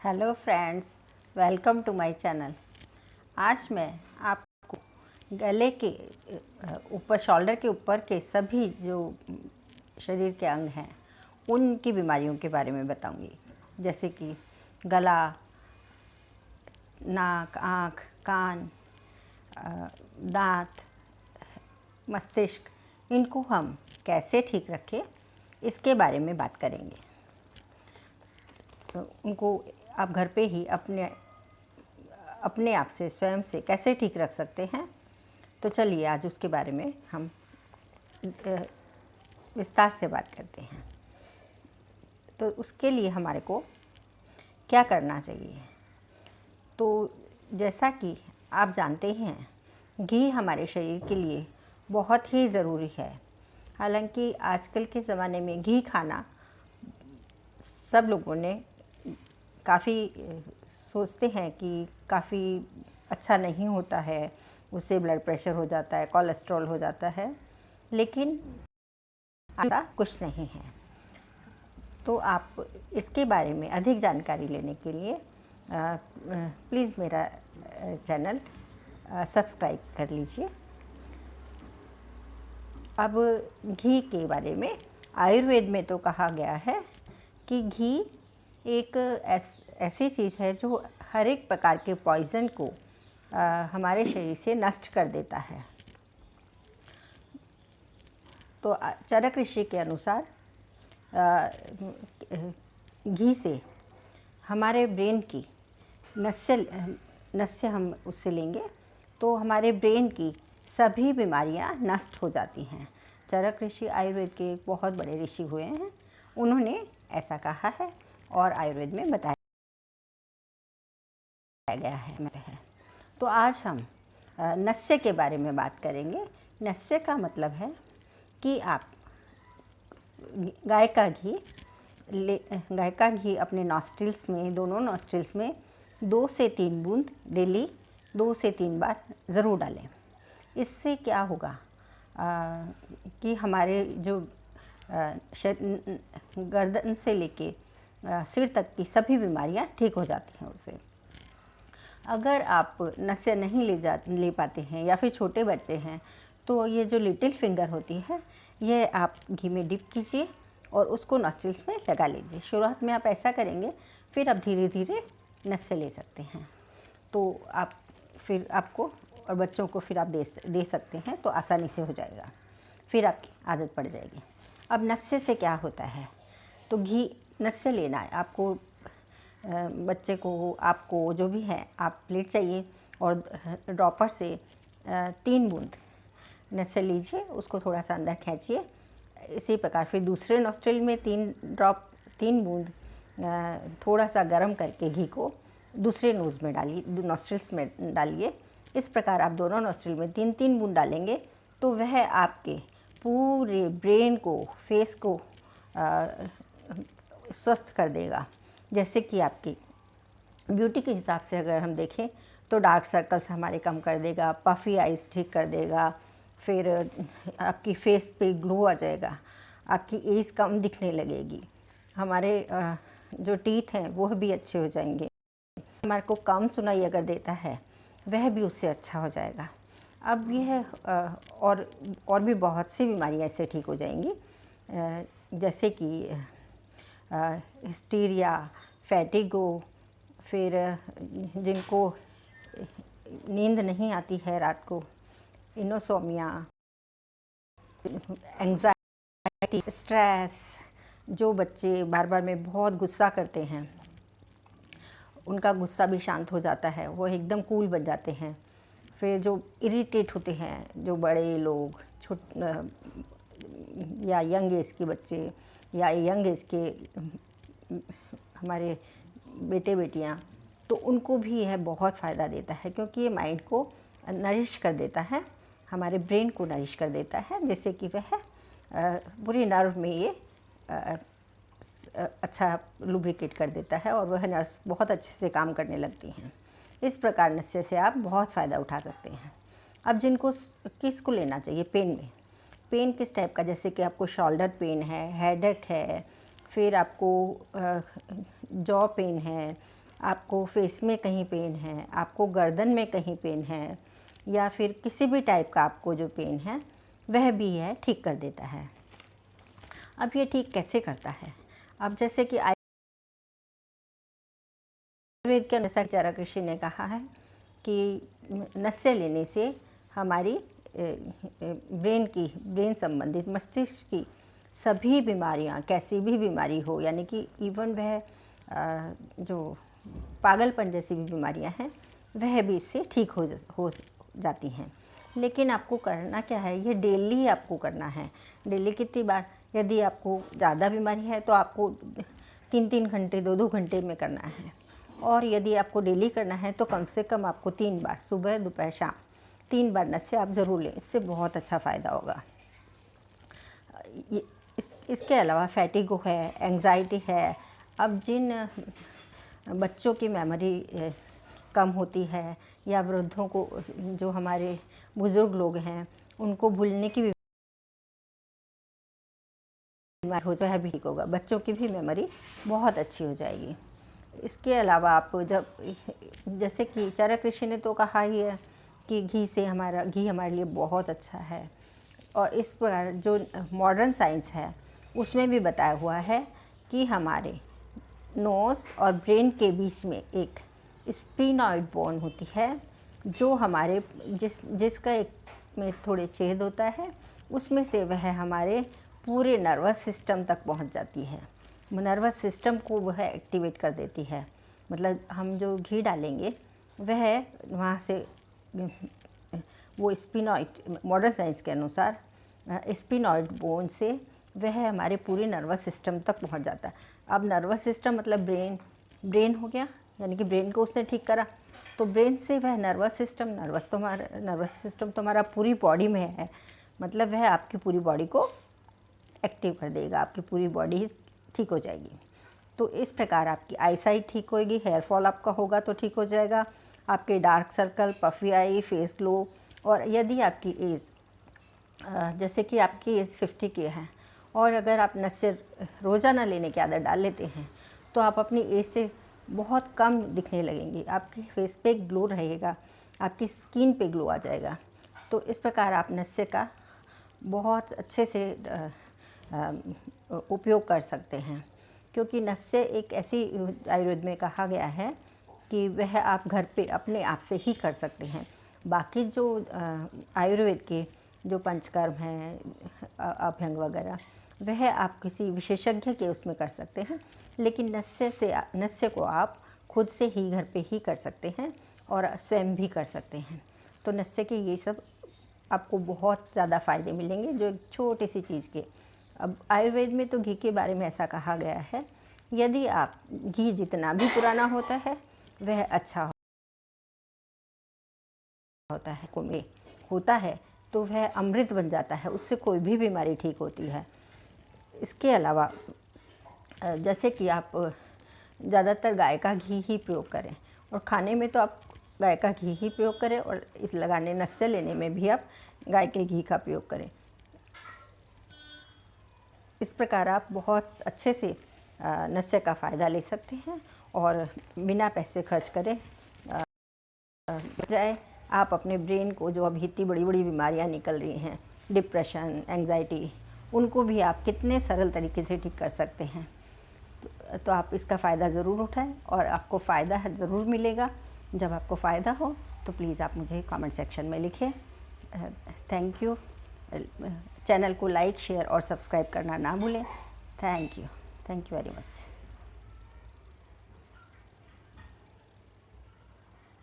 Hello friends, welcome to my channel. आज मैं आपको गले के ऊपर, शोल्डर के ऊपर के सभी जो शरीर के अंग हैं उनकी बीमारियों के बारे में बताऊंगी, जैसे कि गला, नाक, आँख, कान, दांत, मस्तिष्क, इनको हम कैसे ठीक रखें इसके बारे में बात करेंगे। तो उनको आप घर पे ही अपने आप से, स्वयं से कैसे ठीक रख सकते हैं, तो चलिए आज उसके बारे में हम विस्तार से बात करते हैं। तो उसके लिए हमारे को क्या करना चाहिए? तो जैसा कि आप जानते हैं, घी हमारे शरीर के लिए बहुत ही ज़रूरी है। हालांकि आजकल के ज़माने में घी खाना सब लोगों ने काफ़ी सोचते हैं कि काफ़ी अच्छा नहीं होता है, उससे ब्लड प्रेशर हो जाता है, कोलेस्ट्रॉल हो जाता है, लेकिन ऐसा कुछ नहीं है। तो आप इसके बारे में अधिक जानकारी लेने के लिए प्लीज़ मेरा चैनल सब्सक्राइब कर लीजिए। अब घी के बारे में आयुर्वेद में तो कहा गया है कि घी एक ऐसी चीज़ है जो हर एक प्रकार के पॉइज़न को हमारे शरीर से नष्ट कर देता है। तो चरक ऋषि के अनुसार घी से हमारे ब्रेन की नस्य हम उससे लेंगे तो हमारे ब्रेन की सभी बीमारियां नष्ट हो जाती हैं। चरक ऋषि आयुर्वेद के एक बहुत बड़े ऋषि हुए हैं, उन्होंने ऐसा कहा है और आयुर्वेद में बताया गया है। तो आज हम नस्य के बारे में बात करेंगे। नस्य का मतलब है कि आप गाय का घी अपने नॉस्ट्रिल्स में, दोनों नॉस्ट्रिल्स में 2 से 3 बूंद डेली 2 से 3 बार ज़रूर डालें। इससे क्या होगा कि हमारे जो गर्दन से लेके सिर तक की सभी बीमारियां ठीक हो जाती हैं उससे। अगर आप नस्य नहीं ले पाते हैं या फिर छोटे बच्चे हैं, तो ये जो लिटिल फिंगर होती है, ये आप घी में डिप कीजिए और उसको नॉस्ट्रिल्स में लगा लीजिए। शुरुआत में आप ऐसा करेंगे, फिर आप धीरे धीरे नस्य ले सकते हैं। तो आप फिर आपको और बच्चों को फिर आप दे सकते हैं, तो आसानी से हो जाएगा, फिर आपकी आदत पड़ जाएगी। अब नस्य से क्या होता है? तो घी नस्य लेना है आपको, बच्चे को, आपको, जो भी है, आप प्लेट चाहिए और ड्रॉपर से 3 बूंद नस्य लीजिए, उसको थोड़ा सा अंदर खींचिए। इसी प्रकार फिर दूसरे नॉस्ट्रिल में 3 बूंद थोड़ा सा गर्म करके घी को दूसरे नोज़ में डालिए, नॉस्ट्रिल्स में डालिए। इस प्रकार आप दोनों नॉस्ट्रिल में 3-3 बूंद डालेंगे तो वह आपके पूरे ब्रेन को, फेस को स्वस्थ कर देगा। जैसे कि आपकी ब्यूटी के हिसाब से अगर हम देखें तो डार्क सर्कल्स हमारे कम कर देगा, पफ़ी आइज़ ठीक कर देगा, फिर आपकी फेस पे ग्लो आ जाएगा, आपकी एज कम दिखने लगेगी, हमारे जो टीथ हैं वो भी अच्छे हो जाएंगे, हमारे को कम सुनाई अगर देता है वह भी उससे अच्छा हो जाएगा। अब यह और भी बहुत सी बीमारियां इससे ठीक हो जाएंगी, जैसे कि हिस्टीरिया, फैटिगो, फिर जिनको नींद नहीं आती है रात को, इनोसोमिया, एंग्जाइटी, स्ट्रेस, जो बच्चे बार बार में बहुत गुस्सा करते हैं, उनका गुस्सा भी शांत हो जाता है, वो एकदम कूल बन जाते हैं। फिर जो इरिटेट होते हैं, जो बड़े लोग, या यंग एज के बच्चे या यंग एज के हमारे बेटे बेटियां, तो उनको भी यह बहुत फ़ायदा देता है, क्योंकि ये माइंड को नरिश कर देता है, हमारे ब्रेन को नरिश कर देता है, जैसे कि वह पूरे नर्व में ये अच्छा लुब्रिकेट कर देता है और वह नर्व्स बहुत अच्छे से काम करने लगती हैं। इस प्रकार नस्य से आप बहुत फ़ायदा उठा सकते हैं। अब किसको लेना चाहिए? पेन किस टाइप का? जैसे कि आपको शोल्डर पेन है, हेडेक है, फिर आपको जॉ पेन है, आपको फेस में कहीं पेन है, आपको गर्दन में कहीं पेन है, या फिर किसी भी टाइप का आपको जो पेन है वह भी है ठीक कर देता है। अब ये ठीक कैसे करता है? अब जैसे कि आयुर्वेद के अनुसार चरक ऋषि ने कहा है कि नस्य लेने से हमारी ब्रेन संबंधित मस्तिष्क की सभी बीमारियां, कैसी भी बीमारी हो, यानी कि इवन वह जो पागलपन जैसी भी बीमारियां हैं वह भी इससे ठीक हो जाती हैं। लेकिन आपको करना क्या है, ये डेली आपको करना है। डेली कितनी बार? यदि आपको ज़्यादा बीमारी है तो आपको 3-3 घंटे, 2-2 घंटे में करना है। और यदि आपको डेली करना है तो कम से कम आपको 3 बार, सुबह, दोपहर, शाम 3 बार नस्य आप ज़रूर लें। इससे बहुत अच्छा फ़ायदा होगा। इसके अलावा फैटिगो है, एंग्जाइटी है। अब जिन बच्चों की मेमोरी कम होती है, या वृद्धों को, जो हमारे बुज़ुर्ग लोग हैं, उनको भूलने की बीमारी हो जाए, भी ठीक होगा। बच्चों की भी मेमोरी बहुत अच्छी हो जाएगी। इसके अलावा आप जैसे कि चरक ऋषि ने तो कहा ही है कि घी हमारे लिए बहुत अच्छा है। और इस प्रकार जो मॉडर्न साइंस है उसमें भी बताया हुआ है कि हमारे नोज़ और ब्रेन के बीच में एक स्फीनॉइड बोन होती है, जो हमारे जिसका एक में थोड़े छेद होता है, उसमें से वह हमारे पूरे नर्वस सिस्टम तक पहुंच जाती है। नर्वस सिस्टम को वह एक्टिवेट कर देती है। मतलब हम जो घी डालेंगे वह वहाँ से वो स्फीनॉइड, मॉडर्न साइंस के अनुसार स्फीनॉइड बोन से वह हमारे पूरे नर्वस सिस्टम तक पहुंच जाता है। अब नर्वस सिस्टम मतलब ब्रेन हो गया, यानी कि ब्रेन को उसने ठीक करा, तो ब्रेन से वह नर्वस सिस्टम तो हमारा पूरी बॉडी में है, मतलब वह आपकी पूरी बॉडी को एक्टिव कर देगा, आपकी पूरी बॉडी ठीक हो जाएगी। तो इस प्रकार आपकी आईसाइट ठीक होएगी, हेयर फॉल आपका होगा तो ठीक हो जाएगा, आपके डार्क सर्कल, पफी आई, फेस ग्लो। और यदि आपकी एज जैसे कि आपकी एज 50 की है और अगर आप नस्य रोज़ाना लेने की आदत डाल लेते हैं तो आप अपनी एज से बहुत कम दिखने लगेंगी, आपकी फेस पे ग्लो रहेगा, आपकी स्किन पे ग्लो आ जाएगा। तो इस प्रकार आप नस्य का बहुत अच्छे से उपयोग कर सकते हैं, क्योंकि नस्य एक ऐसी, आयुर्वेद में कहा गया है कि वह आप घर पे अपने आप से ही कर सकते हैं। बाकी जो आयुर्वेद के जो पंचकर्म हैं, अभ्यंग वगैरह, वह आप किसी विशेषज्ञ के उसमें कर सकते हैं, लेकिन नस्य को आप खुद से ही घर पे ही कर सकते हैं और स्वयं भी कर सकते हैं। तो नस्य के ये सब आपको बहुत ज़्यादा फ़ायदे मिलेंगे, जो एक छोटी सी चीज़ के। अब आयुर्वेद में तो घी के बारे में ऐसा कहा गया है, यदि आप घी जितना भी पुराना होता है वह अच्छा होता है, में होता है तो वह अमृत बन जाता है, उससे कोई भी बीमारी ठीक होती है। इसके अलावा जैसे कि आप ज़्यादातर गाय का घी ही प्रयोग करें, और खाने में तो आप गाय का घी ही प्रयोग करें, और इस नस्य लेने में भी आप गाय के घी का प्रयोग करें। इस प्रकार आप बहुत अच्छे से नस्य का फ़ायदा ले सकते हैं और बिना पैसे खर्च करे बजाय आप अपने ब्रेन को, जो अभी इतनी बड़ी बड़ी बीमारियां निकल रही हैं, डिप्रेशन, एंग्जाइटी, उनको भी आप कितने सरल तरीके से ठीक कर सकते हैं। तो आप इसका फ़ायदा ज़रूर उठाएं और आपको फ़ायदा ज़रूर मिलेगा। जब आपको फ़ायदा हो तो प्लीज़ आप मुझे कमेंट सेक्शन में लिखें। Thank you. चैनल को लाइक, शेयर और सब्सक्राइब करना ना भूलें। Thank you very much.